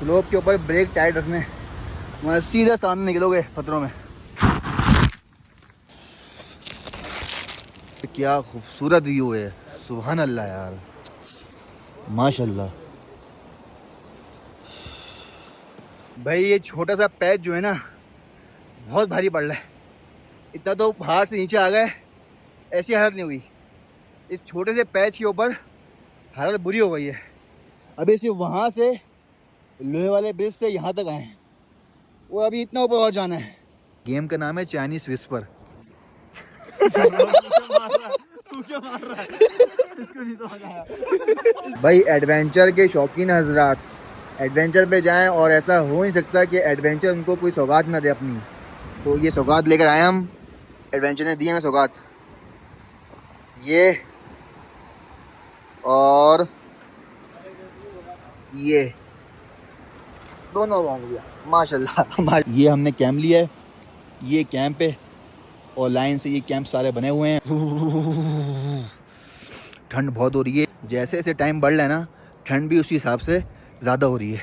Slope के ऊपर break tight रखने, वहाँ सीधा सामने निकलोगे पत्थरों में। क्या खूबसूरत व्यू है, सुभान अल्लाह यार, माशाल्लाह। भाई ये छोटा सा पैच जो है ना, बहुत भारी पड़ रहा है। इतना तो पहाड़ से नीचे आ गए, ऐसी हालत नहीं हुई। इस छोटे से पैच के ऊपर हालत बुरी हो गई है। अभी सिर्फ वहाँ से लोहे वाले ब्रिज से यहाँ तक आए हैं, वो अभी इतना ऊपर और जाना है। गेम का नाम है चाइनीज विस्पर। भाई एडवेंचर के शौकीन हजरात एडवेंचर पे जाएं, और ऐसा हो नहीं सकता कि एडवेंचर उनको कोई सौगात ना दे अपनी। तो ये सौगात लेकर आए हम, एडवेंचर ने दी हमें सौगात, ये और ये दोनों हो गया माशाल्लाह। ये हमने कैंप लिया है, ये कैंप है और लाइन से ये कैंप सारे बने हुए हैं। ठंड बहुत हो रही है, जैसे जैसे टाइम बढ़ रहा है ना, ठंड भी उसी हिसाब से ज़्यादा हो रही है।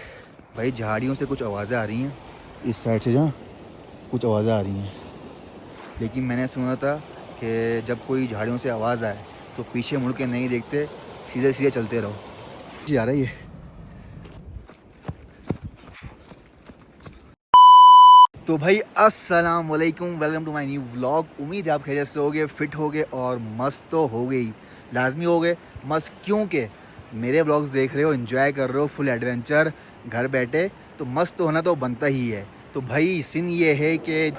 भाई झाड़ियों से कुछ आवाज़ें आ रही हैं, इस साइड से जहाँ कुछ आवाज़ें आ रही हैं, लेकिन मैंने सुना था कि जब कोई झाड़ियों से आवाज़ आए तो पीछे मुड़ के नहीं देखते, सीधे सीधे चलते रहो। जी आ रही है। तो भाई अस्सलाम वालेकुम, welcome to my new vlog. उम्मीद है आप खैरियत से होगे, फिट होगे और मस्त तो हो गई, लाजमी हो गए मस्त, क्योंकि मेरे व्लॉग्स देख रहे हो, एंजॉय कर रहे हो, फुल एडवेंचर घर बैठे, तो मस्त होना तो बनता ही है। तो भाई सीन ये है कि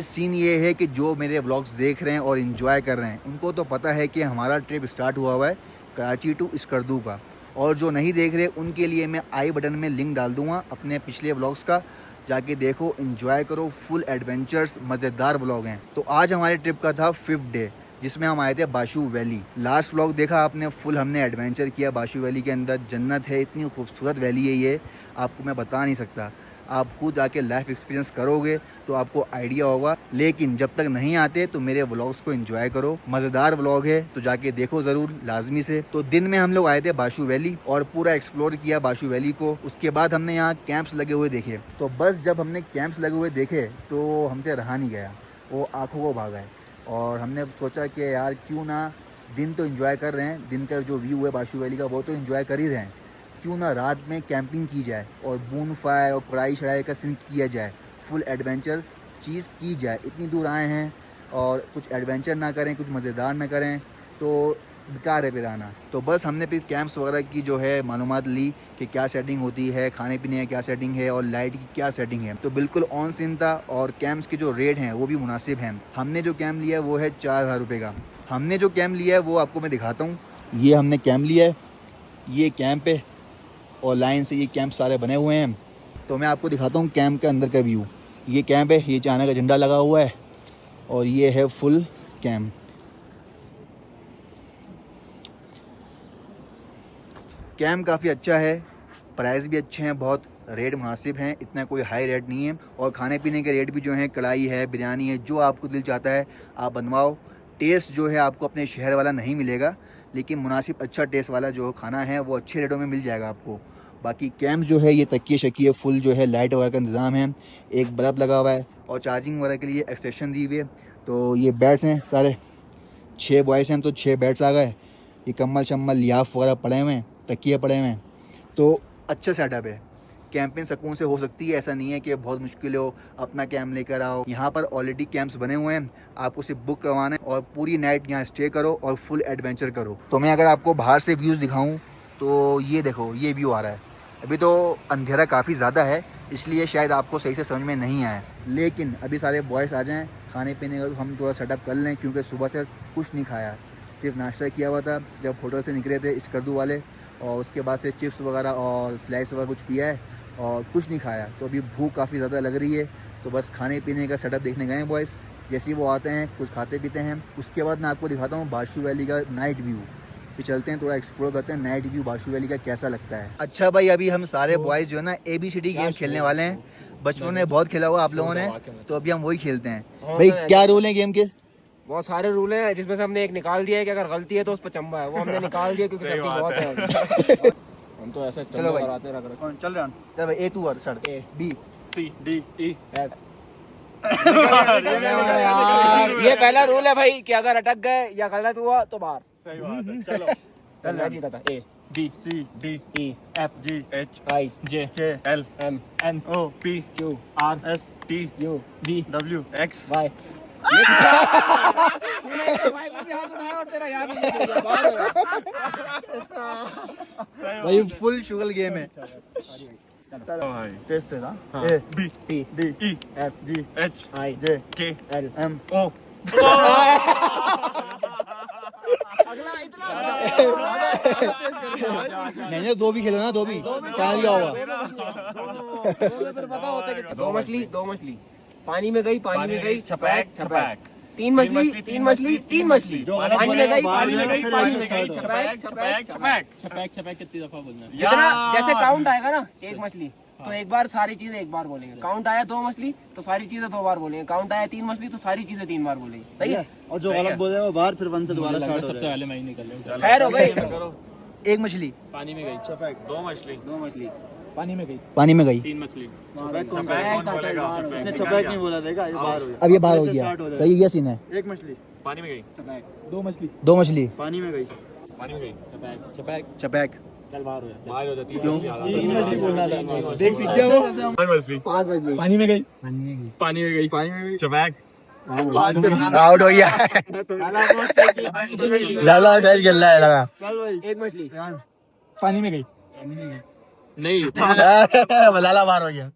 सीन ये है कि जो मेरे व्लॉग्स देख रहे हैं और इन्जॉय कर रहे हैं, उनको तो पता है कि हमारा ट्रिप स्टार्ट हुआ हुआ है कराची टू स्कर्दू का। और जो नहीं देख रहे उनके लिए मैं आई बटन में लिंक डाल दूंगा अपने पिछले व्लॉग्स का, जाके देखो, इन्जॉय करो, फुल एडवेंचर्स मज़ेदार व्लॉग हैं। तो आज हमारे ट्रिप का था 5th डे, जिसमें हम आए थे बाशू वैली। लास्ट व्लॉग देखा आपने, फुल हमने एडवेंचर किया बाशू वैली के अंदर। जन्नत है, इतनी खूबसूरत वैली है ये, आपको मैं बता नहीं सकता। आप खुद आके लाइफ एक्सपीरियंस करोगे तो आपको आइडिया होगा, लेकिन जब तक नहीं आते तो मेरे व्लॉग्स को एंजॉय करो, मज़ेदार व्लॉग है तो जाके देखो ज़रूर, लाजमी से। तो दिन में हम लोग आए थे बाशू वैली और पूरा एक्सप्लोर किया बाशू वैली को। उसके बाद हमने यहाँ कैंप्स लगे हुए देखे, तो बस जब हमने कैंप्स लगे हुए देखे तो हमसे रहा नहीं गया, वो आँखों को भागा है। और हमने सोचा कि यार क्यों ना, दिन तो एंजॉय कर रहे हैं, दिन का जो व्यू है बाशू वैली का वो तो एंजॉय कर ही रहे हैं, क्यों ना रात में कैंपिंग की जाए और बून फायर और कढ़ाई शढ़ाई का सीन किया जाए, फुल एडवेंचर चीज़ की जाए। इतनी दूर आए हैं और कुछ एडवेंचर ना करें, कुछ मज़ेदार ना करें तो बेकार है फिर आना। तो बस हमने फिर कैंप्स वगैरह की जो है मालूमात ली कि क्या सेटिंग होती है, खाने पीने की क्या सेटिंग है और लाइट की क्या सेटिंग है। तो बिल्कुल ऑन सीन था और कैंप्स के जो रेट हैं वो भी मुनासिब हैं। हमने जो कैंप लिया है वो है 4000 रुपये का। हमने जो कैंप लिया है वो आपको मैं दिखाता हूँ। ये हमने कैंप लिया है, ये कैंप है और लाइन से ये कैंप सारे बने हुए हैं। तो मैं आपको दिखाता हूँ कैंप के अंदर का व्यू। ये कैंप है, ये चाइना का झंडा लगा हुआ है और ये है फुल कैंप। कैंप काफ़ी अच्छा है, प्राइस भी अच्छे हैं, बहुत रेट मुनासिब हैं, इतना कोई हाई रेट नहीं है। और खाने पीने के रेट भी जो हैं, कढ़ाई है, बिरयानी है, जो आपको दिल चाहता है आप बनवाओ। टेस्ट जो है आपको अपने शहर वाला नहीं मिलेगा, लेकिन मुनासिब अच्छा टेस्ट वाला जो खाना है वो अच्छे रेटों में मिल जाएगा आपको। बाकी कैंप जो है ये तकिए शकिए फुल जो है, लाइट वगैरह का इंतज़ाम है, एक बल्ब लगा हुआ है और चार्जिंग वगैरह के लिए एक्सटेंशन दी हुई है। तो ये बेड्स हैं सारे, 6 बॉयज़ हैं तो 6 बेड्स आ गए। ये कम्बल शम्बल लियाफ वगैरह पड़े हुए हैं, तकिए पड़े हुए हैं, तो अच्छा सेटअप है। कैंपिंग सुकून से हो सकती है, ऐसा नहीं है कि बहुत मुश्किल हो, अपना कैंप लेकर आओ। यहाँ पर ऑलरेडी कैंप्स बने हुए हैं, आपको सिर्फ बुक करवाना है और पूरी नाइट यहाँ स्टे करो और फुल एडवेंचर करो। तो मैं अगर आपको बाहर से व्यूज़ दिखाऊँ तो ये देखो, ये व्यू आ रहा है। अभी तो अंधेरा काफ़ी ज़्यादा है, इसलिए शायद आपको सही से समझ में नहीं आया, लेकिन अभी सारे बॉयज़ आ जाएँ, खाने पीने का हम थोड़ा सेटअप कर लें, क्योंकि सुबह से कुछ नहीं खाया, सिर्फ नाश्ता किया हुआ था जब होटल से निकले थे स्कर्दू वाले, और उसके बाद से चिप्स वगैरह और स्लाइस वगैरह कुछ पिया है और कुछ नहीं खाया। तो अभी भूख काफ़ी ज़्यादा लग रही है, तो बस खाने पीने का सेटअप देखने गए हैं बॉयज़। जैसे ही वो आते हैं कुछ खाते पीते हैं, उसके बाद मैं आपको दिखाता हूँ बाशू वैली का नाइट व्यू। फिर चलते हैं थोड़ा एक्सप्लोर करते हैं नाइट व्यू बाशू वैली का कैसा लगता है। अच्छा भाई, अभी हम सारे बॉयज़ जो है ना ABCD गेम खेलने वाले हैं। बचपन में बहुत खेला हुआ आप लोगों ने, तो अभी हम वही खेलते हैं। भाई क्या रूल है गेम के? बहुत सारे रूल हैं, जिसमें से हमने एक निकाल दिया है कि अगर गलती है तो उस पर चंबा है, वो हमने निकाल दिया क्योंकि सर्दी बहुत है। हम तो ऐसे चलो भाई रख चल रहा चल भाई, ए तू और sir, A B C D E F. ये पहला रूल है भाई कि अगर अटक गए या गलत हुआ तो बाहर। सही बात है। चलो मैं जीता था। A B C D E F G H I J K L M N O P Q R S T U V W X Y. भाई फुल शुगल गेम है। भाई टेस्ट है ना, हाँ। A B C D E F G H I J K L M O नहीं, दो भी खेलो ना, दो भी क्या लिया होगा। दो मछली पानी में गई, पानी में गई, छपैक छपैक। तीन मछली तीन मछली पानी में गई, पानी में गई, पानी में गई, छपैक छपैक छपैक। छपैक छपैक कितनी दफा बोलना है? जितना जैसे काउंट आएगा ना एक मछली तो एक बार सारी चीजें एक बार बोलेंगे। काउंट आया दो मछली तो सारी चीजें दो बार बोलेंगे। काउंट आया तीन मछली तो सारी चीजें तीन बार बोलेंगे। सही है। और जो गलत बोल वो बाहर फिर वन से दोबारा स्टार्ट हो सबसे पहले मैं ही निकल रहा हूँ। खैर हो गई। करो। एक मछली पानी में गई, दो मछली दो मछली पानी में गई, पानी में गई, तीन मछली, छपैक कौन बोलेगा? इसने छपैक नहीं बोला, देखा ये बाहर हो गया। अब अब ये बाहर हो गया, सही ये सीन है। एक मछली पानी में गई, दो मछली, दो मछली पानी में गई, पानी में गई, छपैक छपैक, छपैक। चल बाहर हो जा। बाहर हो जाती है। तीन मछली बोलना था, देख सीख गया वो। पांच मछली पांच मछली पानी में गई, पानी में गई, पानी में गई, छपैक आउट हो गया। लाला गैर खेल रहा है लगा। चल भाई एक मछली पानी में गई, नहीं लाला बाहर हो गया।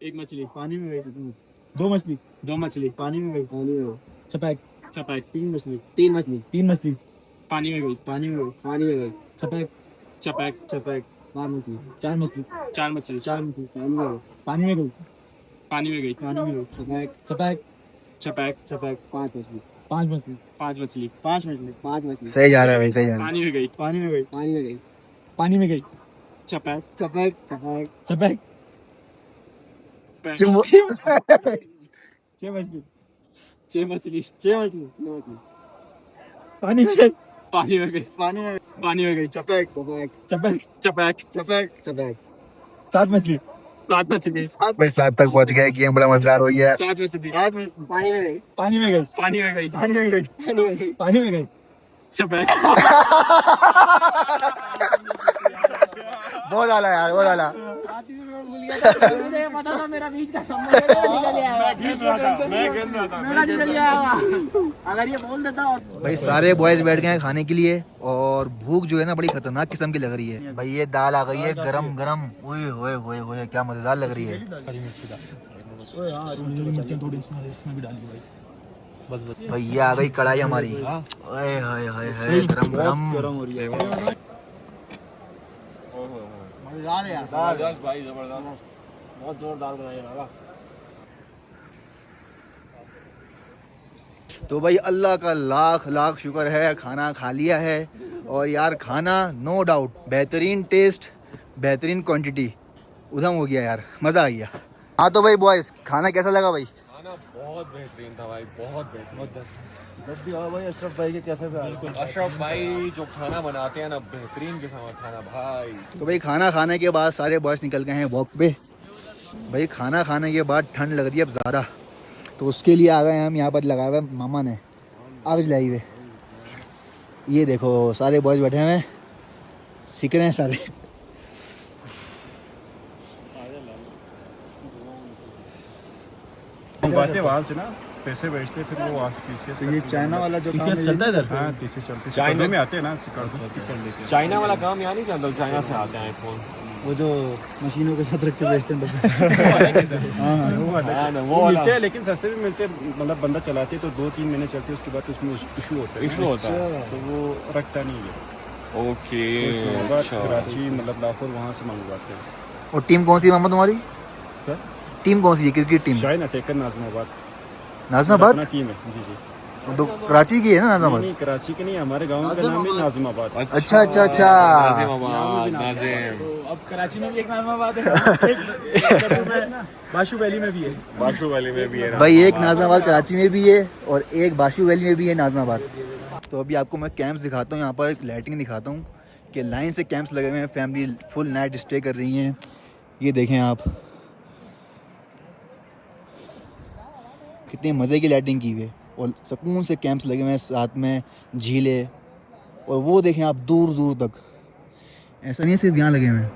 एक मछली, पानी में गई, दो मछली, दो मछली, पानी में गई, पानी में गई, छपैक छपैक, तीन मछली, तीन मछली, पानी में गई, पानी में गई, पानी में गई, छपैक छपैक, छपैक चार मछली, चार मछली, चार मछली, चार मछली, पानी में गई, पानी में गई, पानी में गई, छपैक छपैक छपैक, छपैक पांच मछली, पांच मछली, पांच मछली, पांच मछली, पांच मछली, सही जा रहा है भाई, सही जा रहा है। पानी में गई, पानी में गई, पानी में गई, पानी में गई, छपैक छपैक छपैक छपैक, चुप। छह मछली, छह मछली, छह मछली, छह मछली, पानी में गई, पानी में गई, पानी में गई, पानी में गई, छपैक छपैक छपैक छपैक, छपैक छपैक सात मछली, सात मछली, भाई सात तक पहुंच गए कि बड़ा मजेदार हो गया। सात मछली, सात मछली, पानी में गई, पानी में गई, पानी में गई, पानी में गई, पानी में गई, पानी में गई, छपैक। बहुत डाला यार, बहुत डाला। मुझे पता था मेरा बीच का नंबर निकल आया, मेरा निकल गया। अगर ये बोल देता और भाई सारे बॉयज बैठ गए हैं खाने के लिए और भूख जो है ना बड़ी खतरनाक किस्म की लग रही है। भाई ये दाल आ गई है गरम गरम, ओए होए होए होए क्या मजेदार लग रही है। भाई ये आ गई कढ़ाई हमारी, ओए हाय हाय हाय गरम गरम हो रही है। मजेदार है यार, जबरदस्त भाई, जबरदस्त। बहुत जोरदार बनाया लगा। तो भाई अल्लाह का लाख लाख शुक्र है, खाना खा लिया है। और यार खाना नो डाउट बेहतरीन टेस्ट, बेहतरीन क्वांटिटी, उधम हो गया यार, मज़ा आ गया। हाँ तो भाई बॉयज़ खाना कैसा लगा भाई? खाना बहुत बेहतरीन था भाई, बहुत बेहतरीन। जब भी आओ भाई अशरफ भाई के कैफे पे आओ। अशरफ भाई जो खाना बनाते हैं ना, बेहतरीन किस्म का खाना भाई। तो भाई खाना खाने के बाद सारे बॉयज़ निकल गए हैं वॉक पे। भाई खाना खाने के बाद ठंड लग रही है अब ज़्यादा, तो उसके लिए आ गए हैं हम। यहाँ पर लगा हुआ है मामा ने आग जलाई हुए, ये देखो सारे बॉयज़ बैठे हुए हैं, सीख रहे हैं सारे। मंगवाते वहाँ से ना, पैसे भेजते फिर वो वहाँ से टीसीएस। ये चाइना वाला जो टीसीएस चलता है इधर? हाँ टीसीएस चलते, चाइना चाइना में आते हैं ना, स्टिकर लेते हैं। चाइना वाला काम यहाँ नहीं चलता, चाइना से आते हैं फोन। वो जो मशीनों के साथ रख के बेचते हैं हाँ वो वाला हाँ ना, वो वो वाला मिलते हैं, लेकिन सस्ते भी मिलते हैं। मतलब बंदा चलाते है तो 2-3 महीने चलते हैं, उसके बाद उसमें इशू होता है। इशू होता है। तो वो रखता नहीं है। ओके तो उसके बाद कराची मतलब लाहौर वहाँ से मंगवाते हैं। और टीम कौन सी है मामा तुम्हारी? सर टीम कौन सी है? Cricket team shine attacker Najmabad Najmabad. अपना टीम है जी जी। तो कराची की है ना नाज़िमाबाद? नहीं कराची के नहीं, हमारे गांव का नाम है नाज़िमाबाद। अच्छा अच्छा अच्छा। नाज़िमाबाद, नाज़िम। तो अब कराची में भी एक नाज़िमाबाद है, बाशु वैली में भी है। बाशु वाली में भी है ना। भाई एक नाज़िमाबाद कराची में भी है और एक बाशु वैली में भी है नाज़िमाबाद। तो अभी आपको मैं कैंप्स दिखाता हूँ, यहाँ पर एक लाइटिंग दिखाता हूँ कि लाइन से कैंप्स लगे हुए हैं, फैमिली फुल नाइट स्टे कर रही हैं। ये देखें आप कितने मज़े की लाइटिंग की हुई है और सुकून से कैंप्स लगे हुए हैं, साथ में झीलें। और वो देखें आप दूर दूर तक, ऐसा नहीं है सिर्फ यहाँ लगे हुए हैं,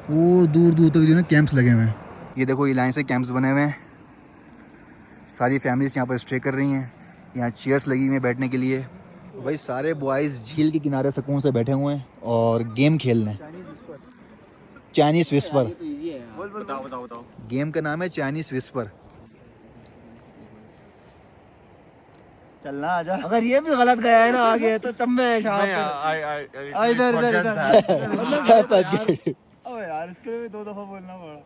वो दूर दूर तक जो है ना कैंप्स लगे हुए हैं। ये देखो ये लाइन से कैंप्स बने हुए हैं, सारी फैमिलीज यहाँ पर स्टे कर रही हैं। यहाँ चेयर्स लगी हुई हैं बैठने के लिए। तो भाई सारे बॉयज़ झील के किनारे सुकून से बैठे हुए हैं और गेम खेल रहे हैं। चाइनीज़ विस्पर, तो इजी है यार। बताओ बताओ बताओ। गेम का नाम है चाइनीज़ विस्पर। चलना आजा। अगर ये भी गलत गया है ना आगे तो चम्बे शाम इधर इधर इधर। अबे यार इसके लिए भी 2 दफा बोलना पड़ा।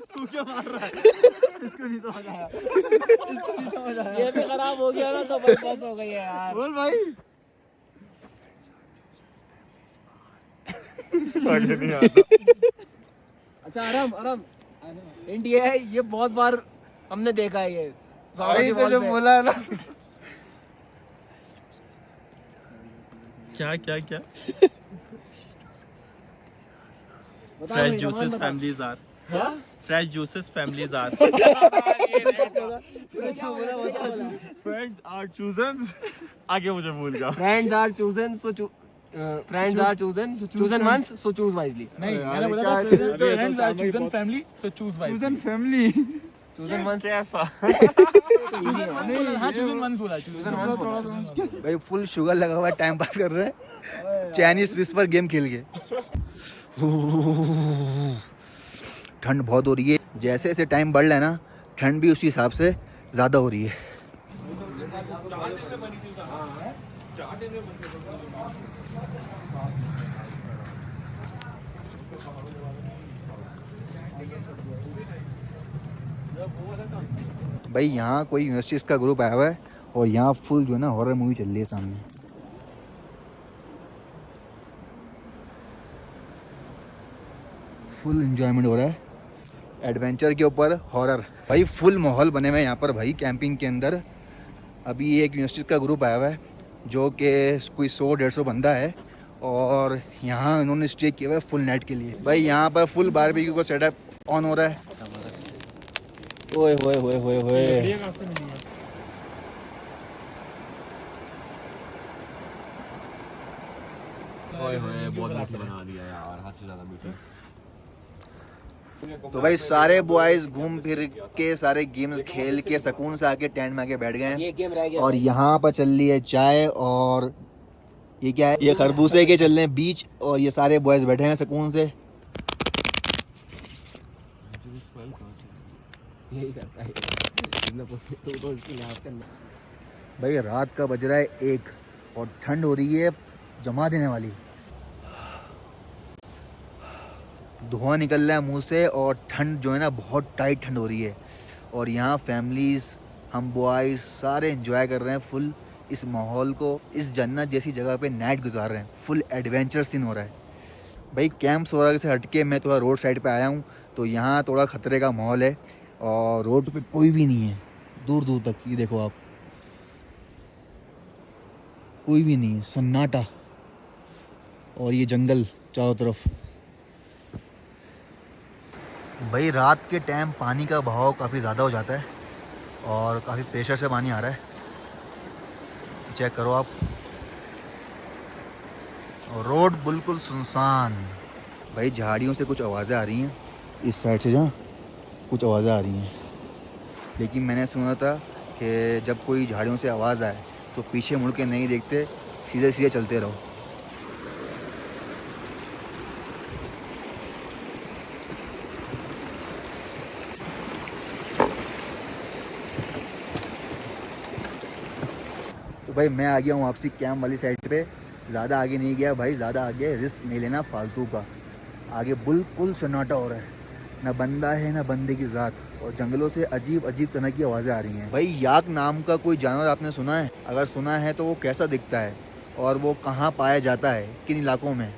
तू क्या मार रहा है? इसको नहीं समझ आया, इसको नहीं समझ आया। ये भी खराब हो गया ना तो बस बस हो गई है यार। बोल भाई। आगे नहीं आता। अच्छा आराम आराम, हिंट ये है, ये बहुत बार हमने देखा है ये भाई तो जो बोला है ना। क्या क्या क्या? Fresh juices families are. Fresh juices families are. Friends are chosen। आगे मुझे भूल गया। Friends are chosen so friends are chosen once so choose wisely. नहीं मैंने बोला था friends are chosen family so choose wisely. Chosen family. Chosen once कैसा? Chosen one बोला, हाँ chosen one बोला, chosen one थोड़ा सा मुश्किल। भाई फुल शुगर लगा हुआ है, टाइम पास कर रहे हैं चाइनीज़ विस्पर गेम खेल के। ठंड बहुत हो रही है, जैसे जैसे टाइम बढ़ रहा है ना ठंड भी उसी हिसाब से ज़्यादा हो रही है। भाई यहाँ कोई यूनिवर्सिटीज़ का ग्रुप आया हुआ है और यहाँ फुल जो है ना हॉरर मूवी चल रही है सामने। फुल एंजॉयमेंट हो रहा है, एडवेंचर के ऊपर हॉरर। भाई फुल माहौल बने हुए हैं यहाँ पर भाई कैंपिंग के अंदर। अभी एक यूनिवर्सिटी का ग्रुप आया हुआ है जो कि कोई 100-150 बंदा है और यहाँ इन्होंने स्टे किया हुआ है फुल नाइट के लिए। भाई यहाँ पर फुल बारबेक्यू का सेटअप ऑन हो रहा है। ओए होए होए होए होए। ओए होए बहुत मीठा बना दिया यार, हद से ज़्यादा मीठा। तो भाई सारे बॉयज घूम फिर के सारे गेम्स खेल के सुकून से आके टेंट में आके बैठ गए ये हैं गेम रह गया। और यहाँ पर चल रही है चाय और ये क्या है, ये खरबूजे के चल रहे हैं बीच और ये सारे बॉयज बैठे हैं सुकून से। यही करता है तो इसकी लिहाज करना। भाई रात का बज रहा है 1 और ठंड हो रही है जमा देने वाली। धुआं निकल रहा है मुंह से और ठंड जो है ना बहुत टाइट ठंड हो रही है और यहाँ फैमिलीज़ हम बॉयज़ सारे एंजॉय कर रहे हैं फुल इस माहौल को। इस जन्नत जैसी जगह पे नाइट गुजार रहे हैं, फुल एडवेंचर सीन हो रहा है। भाई कैंप्स वगैरह से हटके मैं थोड़ा रोड साइड पे आया हूँ तो यहाँ थोड़ा ख़तरे का माहौल है और रोड पे कोई भी नहीं है दूर दूर तक। ये देखो आप, कोई भी नहीं है, सन्नाटा और ये जंगल चारों तरफ। भाई रात के टाइम पानी का बहाव काफ़ी ज़्यादा हो जाता है और काफ़ी प्रेशर से पानी आ रहा है, चेक करो आप। और रोड बिल्कुल सुनसान। भाई झाड़ियों से कुछ आवाज़ें आ रही हैं, इस साइड से जहाँ कुछ आवाज़ें आ रही हैं, लेकिन मैंने सुना था कि जब कोई झाड़ियों से आवाज़ आए तो पीछे मुड़ के नहीं देखते, सीधे सीधे चलते रहो। तो भाई मैं आ गया हूँ वापसी कैंप वाली साइड पे। ज़्यादा आगे नहीं गया भाई, ज़्यादा आगे रिस्क नहीं लेना फालतू का। आगे बिल्कुल सन्नाटा हो रहा है, ना बंदा है ना बंदे की ज़ात, और जंगलों से अजीब अजीब तरह की आवाज़ें आ रही हैं। भाई याक नाम का कोई जानवर आपने सुना है? अगर सुना है तो वो कैसा दिखता है और वो कहाँ पाया जाता है, किन इलाकों में?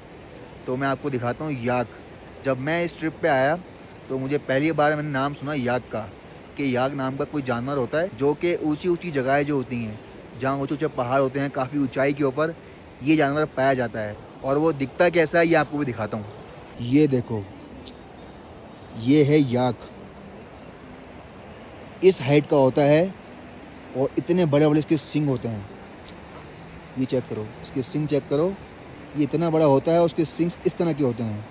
तो मैं आपको दिखाता हूँ याक। जब मैं इस ट्रिप पे आया तो मुझे पहली बार मैंने नाम सुना याक का, कि याक नाम का कोई जानवर होता है जो कि ऊंची ऊंची जगहें जो होती हैं, जहाँ ऊँचे ऊँचे पहाड़ होते हैं, काफ़ी ऊंचाई के ऊपर ये जानवर पाया जाता है। और वो दिखता कैसा है ये आपको भी दिखाता हूँ। ये देखो, ये है याक, इस हाइट का होता है और इतने बड़े बड़े इसके सिंग होते हैं। ये चेक करो, इसके सिंग चेक करो, ये इतना बड़ा होता है, उसके सिंग्स इस तरह के होते हैं।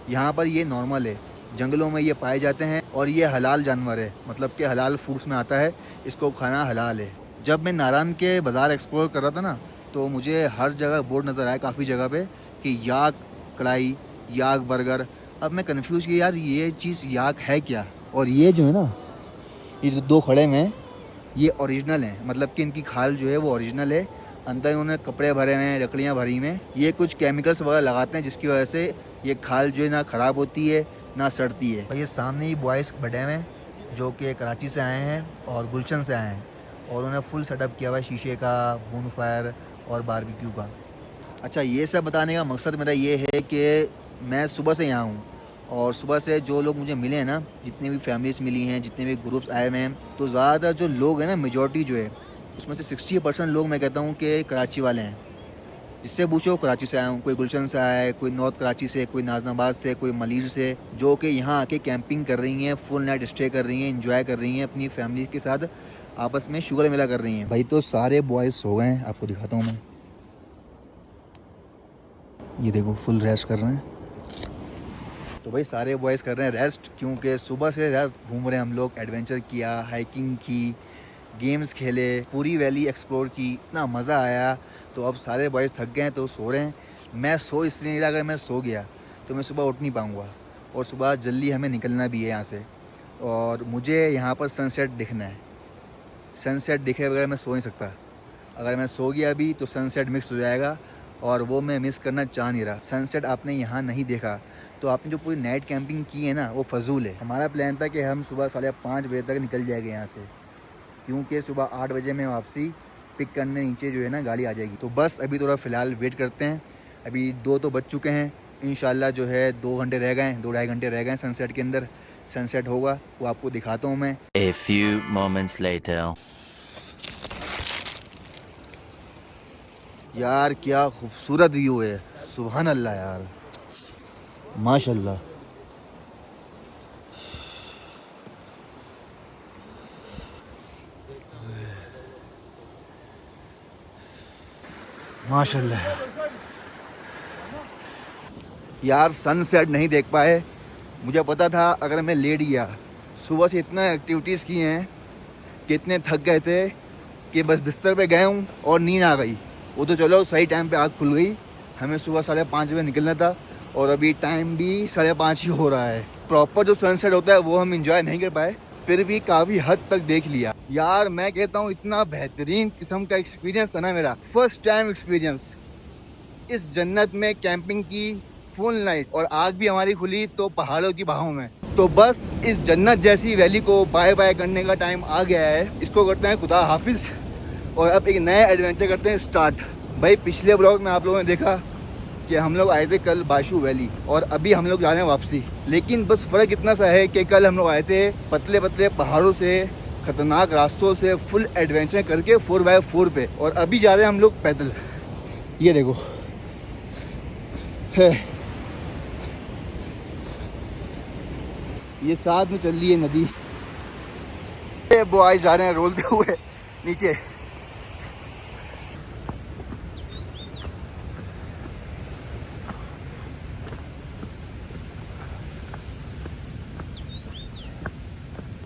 यहाँ पर ये नॉर्मल है, जंगलों में ये पाए जाते हैं और ये हलाल जानवर है, मतलब कि हलाल फूड्स में आता है, इसको खाना हलाल है। जब मैं नारायण के बाज़ार एक्सप्लोर कर रहा था ना, तो मुझे हर जगह बोर्ड नज़र आया काफ़ी जगह पे कि याक कढ़ाई, याक बर्गर। अब मैं कंफ्यूज कि यार ये चीज़ याक है क्या। और ये जो है ना, ये जो दो खड़े में ये ओरिजिनल हैं, मतलब कि इनकी खाल जो है वो ओरिजिनल है। अंदर इन्होंने कपड़े भरे हुए हैं, लकड़ियाँ भरी में, ये कुछ केमिकल्स वगैरह लगाते हैं जिसकी वजह से ये खाल जो है ना ख़राब होती है ना सड़ती है। और ये सामने ही बॉयज़ बैठे हुए हैं जो कि कराची से आए हैं और गुलशन से आए हैं, और उन्होंने फुल सेटअप किया हुआ है शीशे का, बोन फायर और बारबेक्यू का। अच्छा, ये सब बताने का मकसद मेरा ये है कि मैं सुबह से यहाँ हूँ और सुबह से जो लोग मुझे मिले हैं ना, जितने भी फैमिलीज़ मिली हैं, जितने भी ग्रुप्स आए हुए हैं, तो ज़्यादातर जो लोग हैं ना, मेजॉरिटी जो है उसमें से 60% लोग मैं कहता हूँ कि कराची वाले हैं। जिससे पूछो कराची से आया हूँ, कोई गुलशन से आया है, कोई नॉर्थ कराची से, कोई नाजनाबाद से, कोई मलीर से, जो कि यहाँ आके कैंपिंग कर रही हैं, फुल नाइट स्टे कर रही हैं, इंजॉय कर रही हैं, अपनी फैमिली के साथ आपस में शुगर मेला कर रही हैं। भाई तो सारे बॉयज़ सो गए हैं, आपको दिखाता हूँ मैं। ये देखो फुल रेस्ट कर रहे हैं। तो भाई सारे बॉयज़ कर रहे हैं रेस्ट, क्योंकि सुबह से रात घूम रहे हैं हम लोग, एडवेंचर किया, हाइकिंग की, गेम्स खेले, पूरी वैली एक्सप्लोर की, इतना मज़ा आया। तो अब सारे बॉयज़ थक गए हैं तो सो रहे हैं। मैं सो इसलिए नहीं रहा, अगर मैं सो गया तो मैं सुबह उठ नहीं पाऊँगा, और सुबह जल्दी हमें निकलना भी है यहाँ से, और मुझे यहाँ पर सनसेट दिखना है। सनसेट दिखे बगैर मैं सो नहीं सकता। अगर मैं सो गया अभी तो सनसेट मिक्स हो जाएगा, और वो मैं मिस करना चाह नहीं रहा। सनसेट आपने यहाँ नहीं देखा तो आपने जो पूरी नाइट कैंपिंग की है ना, वो फजूल है। हमारा प्लान था कि हम सुबह 5:30 बजे तक निकल जाएंगे यहाँ से, क्योंकि सुबह 8 बजे में वापसी पिक करने नीचे जो है ना गाड़ी आ जाएगी। तो बस अभी थोड़ा फ़िलहाल वेट करते हैं। अभी 2 तो बज चुके हैं, इंशाल्लाह जो है 2 घंटे रह गए, 2-2.5 घंटे रह गए सनसेट के अंदर। सनसेट होगा वो आपको दिखाता हूँ मैं। A few moments later. यार क्या खूबसूरत व्यू है, सुभान अल्लाह यार, माशाल्लाह। माशाल्लाह यार, सनसेट नहीं देख पाए। मुझे पता था अगर मैं लेट गया, सुबह से इतना एक्टिविटीज़ की हैं कि इतने थक गए थे कि बस बिस्तर पे गए हूँ और नींद आ गई। वो तो चलो सही टाइम पे आँख खुल गई। हमें सुबह 5:30 बजे निकलना था और अभी टाइम भी 5:30 ही हो रहा है। प्रॉपर जो सनसेट होता है वो हम इंजॉय नहीं कर पाए, फिर भी काफ़ी हद तक देख लिया। यार मैं कहता हूँ इतना बेहतरीन किस्म का एक्सपीरियंस था ना मेरा, फर्स्ट टाइम एक्सपीरियंस इस जन्नत में कैंपिंग की, फुल नाइट, और आग भी हमारी खुली तो पहाड़ों की बाहों में। तो बस इस जन्नत जैसी वैली को बाय बाय करने का टाइम आ गया है। इसको करते हैं खुदा हाफिज़, और अब एक नया एडवेंचर करते हैं स्टार्ट। भाई पिछले व्लॉग में आप लोगों ने देखा कि हम लोग आए थे कल बाशू वैली, और अभी हम लोग जा रहे हैं वापसी। लेकिन बस फ़र्क इतना सा है कि कल हम लोग आए थे पतले पतले पहाड़ों से, ख़तरनाक रास्तों से फुल एडवेंचर करके 4x4 पे, और अभी जा रहे हैं हम लोग पैदल। ये देखो है, ये साथ में चल रही है नदी। ये बॉयज जा रहे हैं रोलते हुए नीचे।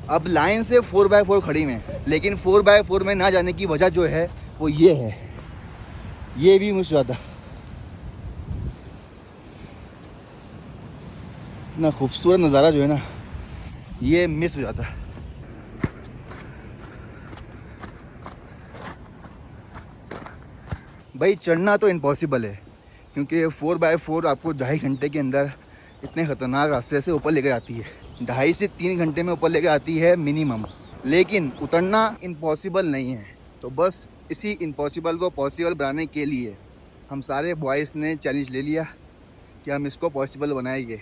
अब लाइन से 4x4 खड़ी में, लेकिन 4x4 में ना जाने की वजह जो है वो ये है, ये भी मिस हुआ था। इतना खूबसूरत नज़ारा जो है ना, ये मिस हो जाता। भाई चढ़ना तो इम्पॉसिबल है, क्योंकि 4x4 आपको 2.5 घंटे के अंदर इतने ख़तरनाक रास्ते से ऊपर लेकर आती है। 2.5 से 3 घंटे में ऊपर लेकर आती है मिनिमम, लेकिन उतरना इम्पॉसिबल नहीं है। तो बस इसी इम्पॉसिबल को पॉसिबल बनाने के लिए हम सारे बॉयज़ ने चैलेंज ले लिया कि हम इसको पॉसिबल बनाएंगे।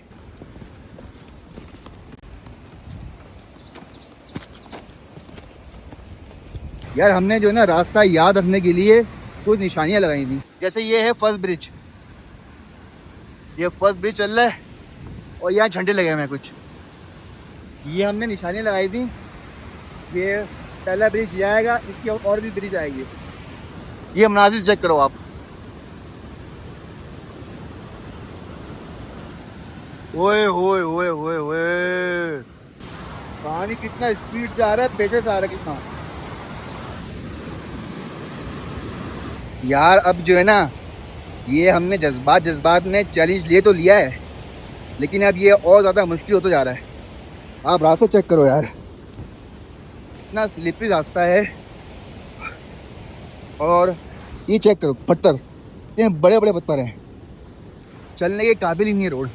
यार हमने जो है ना रास्ता याद रखने के लिए कुछ निशानियाँ लगाई थी। जैसे ये है फर्स्ट ब्रिज, ये फर्स्ट ब्रिज चल रहा है और यहाँ झंडे लगे हुए हैं कुछ, ये हमने निशानियाँ लगाई थी। ये पहला ब्रिज ये आएगा, इसकी और भी ब्रिज आएगी। ये मनाजिर चेक करो आप, ओए होए होए होए होए, पानी कितना स्पीड से आ रहा है, पेटे से आ रहा है कितना। यार अब जो है ना, ये हमने जज्बात में चैलेंज लिए तो लिया है, लेकिन अब ये और ज़्यादा मुश्किल होता जा रहा है। आप रास्ता चेक करो यार, इतना स्लिपरी रास्ता है। और ये चेक करो पत्थर, इतने बड़े बड़े पत्थर हैं, चलने के काबिल ही नहीं है रोड।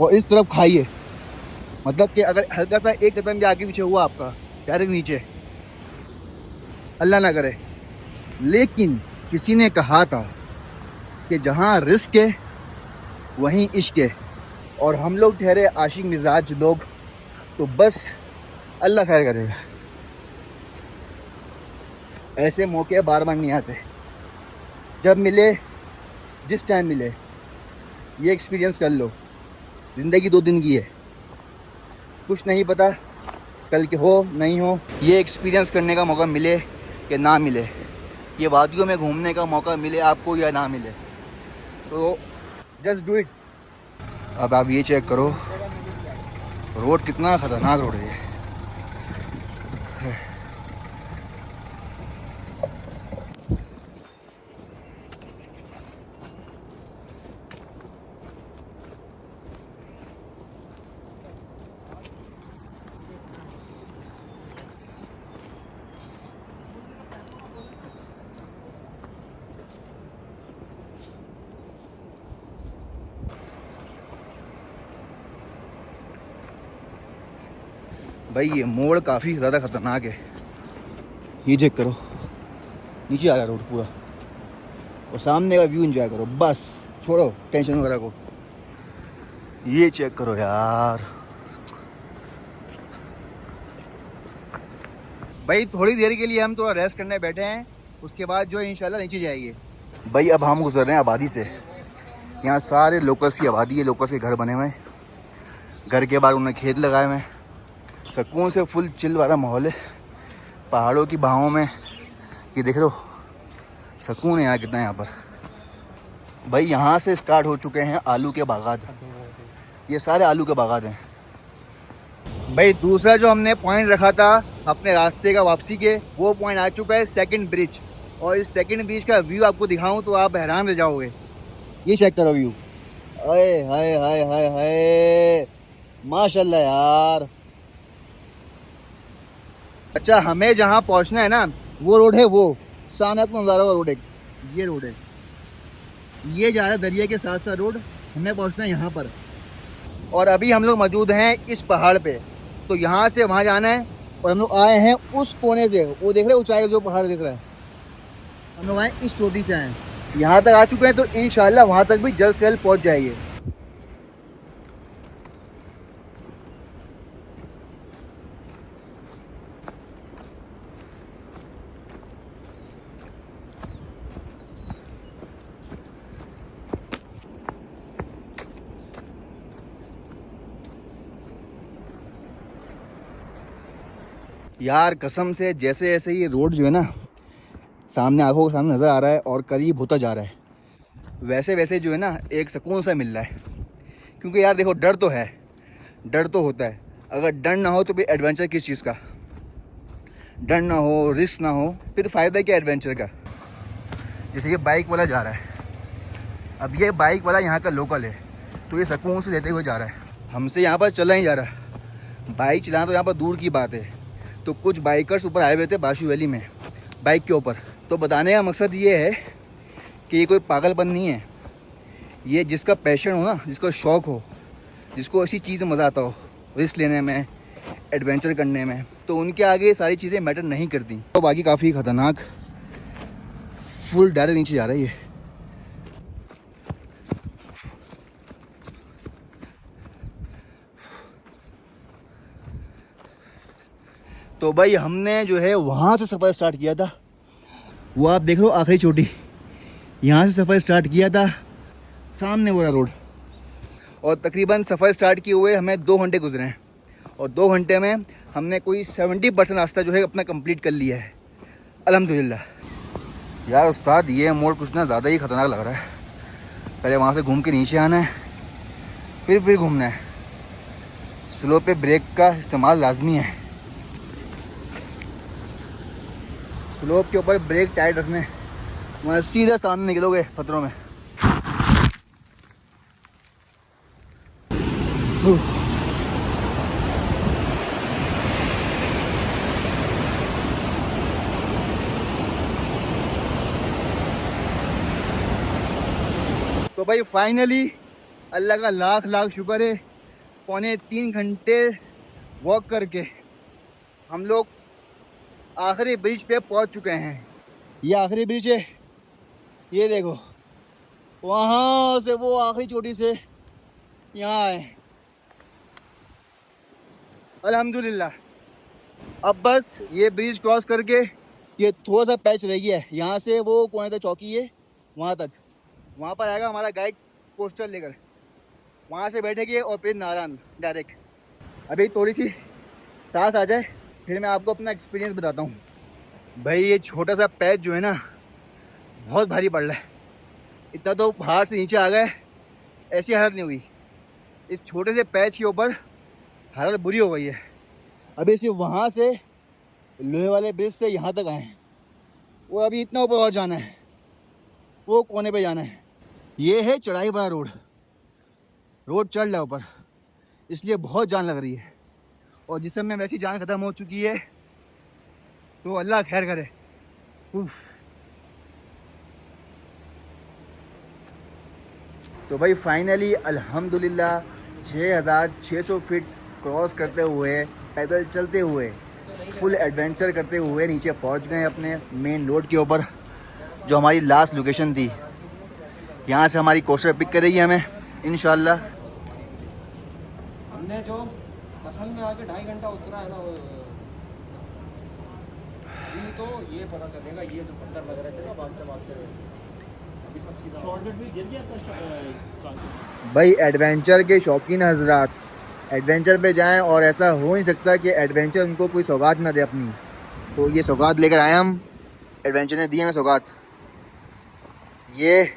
और इस तरफ खाई है, मतलब कि अगर हल्का सा एक कदम भी आगे पीछे हुआ आपका डायरेक्ट नीचे, अल्लाह ना करे। लेकिन किसी ने कहा था कि जहाँ रिस्क है वहीं इश्क है, और हम लोग ठहरे आशिक मिजाज लोग, तो बस अल्लाह खैर करेगा। ऐसे मौके बार बार नहीं आते, जब मिले जिस टाइम मिले ये एक्सपीरियंस कर लो। ज़िंदगी 2 दिन की है, कुछ नहीं पता कल के हो नहीं हो। ये एक्सपीरियंस करने का मौका मिले कि ना मिले, ये वादियों में घूमने का मौका मिले आपको या ना मिले, तो जस्ट डू इट। अब आप ये चेक करो रोड कितना ख़तरनाक रोड है। भाई ये मोड़ काफ़ी ज़्यादा ख़तरनाक है, ये चेक करो, नीचे आ गया रोड पूरा, और सामने का व्यू एंजॉय करो, बस छोड़ो टेंशन वगैरह को। ये चेक करो यार, भाई थोड़ी देर के लिए हम थोड़ा रेस्ट करने बैठे हैं, उसके बाद जो है इंशाल्लाह नीचे जाएंगे। भाई अब हम गुजर रहे हैं आबादी से, यहाँ सारे लोकल्स की आबादी है, लोकल्स के घर बने हुए हैं, घर के बाद उन्होंने खेत लगाए हुए हैं, सुकून से फुल चिल वाला माहौल है, पहाड़ों की बहावों में। ये देख लो सुकून है यहाँ कितना यहाँ पर। भाई यहाँ से स्टार्ट हो चुके हैं आलू के बागात, ये सारे आलू के बागात हैं। भाई दूसरा जो हमने पॉइंट रखा था अपने रास्ते का वापसी के, वो पॉइंट आ चुका है सेकंड ब्रिज, और इस सेकंड ब्रिज का व्यू आपको दिखाऊं तो आप हैरान रह जाओगे। ये चेक करो व्यू, अरे हाय हाय हाय हाय, माशाल्लाह यार। अच्छा हमें जहाँ पहुँचना है ना, वो रोड है, वो सामने आपको नज़ारा हुआ रोड है, ये रोड है, ये जा रहा है दरिया के साथ साथ रोड, हमें पहुँचना है यहाँ पर। और अभी हम लोग मौजूद हैं इस पहाड़ पे, तो यहाँ से वहाँ जाना है, और हम लोग आए हैं उस कोने से, वो देख रहे हैं ऊंचाई जो पहाड़ दिख रहा है, हम लोग आए इस चोटी से आए, यहाँ तक आ चुके हैं, तो इंशाल्लाह वहाँ तक भी जल्द से जल्द पहुँच जाएंगे। यार कसम से जैसे जैसे ये रोड जो है ना सामने आंखों के सामने नज़र आ रहा है और करीब होता जा रहा है, वैसे वैसे जो है ना एक सुकून सा मिल रहा है। क्योंकि यार देखो डर तो है, डर तो होता है, अगर डर ना हो तो फिर एडवेंचर किस चीज़ का, डर ना हो रिस्क ना हो फिर फ़ायदा क्या एडवेंचर का। जैसे ये बाइक वाला जा रहा है, अब ये बाइक वाला यहाँ का लोकल है, तो ये सुकून से लेते हुए जा रहा है, हमसे यहाँ पर चला ही जा रहा है। बाइक चलाना तो यहाँ पर दूर की बात है। तो कुछ बाइकर्स ऊपर आए हुए थे बाशू वैली में बाइक के ऊपर, तो बताने का मकसद ये है कि ये कोई पागलपन नहीं है, ये जिसका पैशन हो ना, जिसको शौक़ हो, जिसको ऐसी चीज़ में मज़ा आता हो, रिस्क लेने में, एडवेंचर करने में, तो उनके आगे सारी चीज़ें मैटर नहीं करती। तो बाकी काफ़ी ख़तरनाक, फुल डायरेक्ट नीचे जा रही है। तो भाई हमने जो है वहाँ से सफ़र स्टार्ट किया था, वो आप देख लो आखिरी चोटी, यहाँ से सफ़र स्टार्ट किया था, सामने वो रहा रोड। और तकरीबन सफ़र स्टार्ट किए हुए हमें 2 घंटे गुजरे हैं, और 2 घंटे में हमने कोई 70% रास्ता जो है अपना कंप्लीट कर लिया है, अल्हम्दुलिल्लाह। यार उस्ताद, ये मोड़ कुछ ना ज़्यादा ही ख़तरनाक लग रहा है। पहले वहाँ से घूम के नीचे आना है, फिर घूमना है। स्लो पे ब्रेक का इस्तेमाल लाजमी है, स्लोप के ऊपर ब्रेक टाइट रखने, वहाँ सीधा सामने निकलोगे पत्थरों में। तो भाई फाइनली अल्लाह का लाख लाख शुक्र है, 2.25 घंटे वॉक करके हम लोग आखिरी ब्रिज पे पहुंच चुके हैं। ये आखिरी ब्रिज है, ये देखो, वहाँ से वो आखिरी चोटी से यहाँ आए, अल्हम्दुलिल्लाह। अब बस ये ब्रिज क्रॉस करके ये थोड़ा सा पैच रह गया है, यहाँ से वो कौन सा चौकी है वहाँ तक, वहाँ पर आएगा हमारा गाइड पोस्टर लेकर, वहाँ से बैठेंगे और फिर नारायण डायरेक्ट। अभी थोड़ी सी सांस आ जाए, फिर मैं आपको अपना एक्सपीरियंस बताता हूँ। भाई ये छोटा सा पैच जो है ना, बहुत भारी पड़ रहा है। इतना तो पहाड़ से नीचे आ गए, ऐसी हालत नहीं हुई। इस छोटे से पैच के ऊपर हालत बुरी हो गई है। अभी सिर्फ वहाँ से लोहे वाले ब्रिज से यहाँ तक आए हैं, वो अभी इतना ऊपर और जाना है, वो कोने पे जाना है। ये है चढ़ाई वाला रोड, रोड चढ़ रहा है ऊपर, इसलिए बहुत जान लग रही है। और जिस समय वैसी जान ख़त्म हो चुकी है, तो अल्लाह खैर करे। उफ। तो भाई फाइनली अल्हम्दुलिल्लाह 6600 फीट क्रॉस करते हुए, पैदल चलते हुए, फुल एडवेंचर करते हुए नीचे पहुंच गए अपने मेन रोड के ऊपर, जो हमारी लास्ट लोकेशन थी। यहाँ से हमारी कोस्टर पिक करेगी हमें इंशाल्लाह। हमने जो असल में आके 2.5 घंटा उतरा है ना, वो अभी तो ये पता चलेगा, ये जो पत्थर लग रहे थे ना भागते भागते हुए, अभी सब सीधा शॉर्टकट भी गिर गया था। भाई एडवेंचर के शौकीन हजरात एडवेंचर पे जाएं, और ऐसा हो नहीं सकता कि एडवेंचर उनको कोई सौगात ना दे अपनी। तो ये सौगात लेकर आए हम, एडवेंचर ने दी हमें सौगात, ये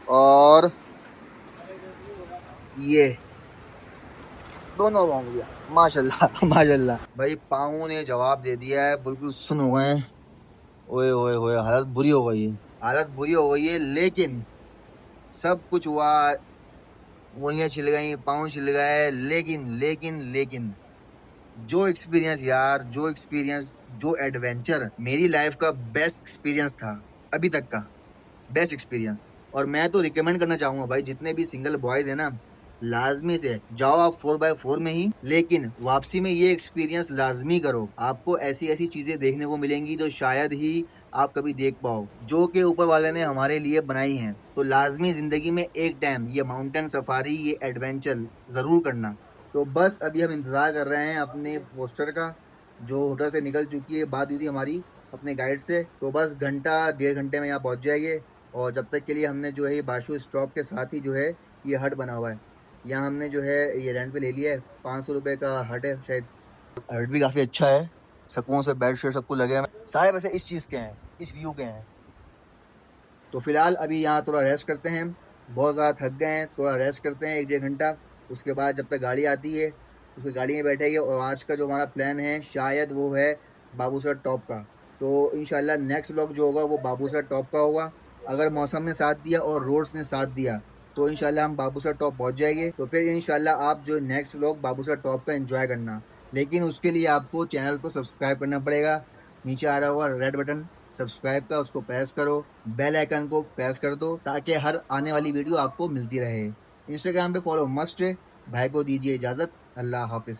और ये दोनों हो गया। माशाल्लाह माशाल्लाह। भाई पाँव ने जवाब दे दिया है, बिल्कुल सुन हो गए। ओए ओए ओए, हालत बुरी हो गई है, हालत बुरी हो गई है। लेकिन सब कुछ हुआ, उंगलियाँ छिल गई, पाँव छिल गए, लेकिन जो एक्सपीरियंस यार, जो एक्सपीरियंस, जो एडवेंचर मेरी लाइफ का बेस्ट एक्सपीरियंस था अभी तक का, बेस्ट एक्सपीरियंस। और मैं तो रिकमेंड करना चाहूँगा भाई, जितने भी सिंगल बॉयज़ हैं ना, लाजमी से जाओ आप 4x4 में ही, लेकिन वापसी में ये एक्सपीरियंस लाजमी करो। आपको ऐसी ऐसी चीज़ें देखने को मिलेंगी जो शायद ही आप कभी देख पाओ, जो कि ऊपर वाले ने हमारे लिए बनाई हैं। तो लाजमी ज़िंदगी में एक टाइम ये माउंटेन सफारी, ये एडवेंचर ज़रूर करना। तो बस अभी हम इंतज़ार कर रहे हैं अपने पोस्टर का, जो होटल से निकल चुकी है, बात हुई थी हमारी अपने गाइड से। तो बस घंटा 1.5 घंटे में यहाँ पहुँच जाएंगे। और जब तक के लिए हमने जो है ये बाशु स्टॉप के साथ ही जो है ये हट बना हुआ है, यहाँ हमने जो है ये रेंट पे ले लिया है। 500 रुपये का हट है शायद। हट भी काफ़ी अच्छा है, सकून से बेड शीट सबको लगे हैं, सारे वैसे इस चीज़ के हैं, इस व्यू के हैं। तो फ़िलहाल अभी यहाँ थोड़ा रेस्ट करते हैं, बहुत ज़्यादा थक गए हैं, थोड़ा रेस्ट करते हैं 1-1.5 घंटा। उसके बाद जब तक गाड़ी आती है उसकी गाड़ी में बैठेंगे। और आज का जो हमारा प्लान है शायद वो है बाबूसर टॉप का। तो इंशाल्लाह नेक्स्ट व्लॉग जो होगा वो बाबूसर टॉप का होगा। अगर मौसम ने साथ दिया और रोड्स ने साथ दिया तो इंशाल्लाह हम बाबूसर टॉप पहुंच जाएंगे। तो फिर इंशाल्लाह आप जो नेक्स्ट व्लॉग बाबूसर टॉप का एंजॉय करना। लेकिन उसके लिए आपको चैनल को सब्सक्राइब करना पड़ेगा, नीचे आ रहा होगा रेड बटन, सब्सक्राइब का उसको प्रेस करो, बेल आइकन को प्रेस कर दो ताकि हर आने वाली वीडियो आपको मिलती रहे। इंस्टाग्राम पे फॉलो मस्ट है। भाई को दीजिए इजाज़त। अल्लाह हाफिज़।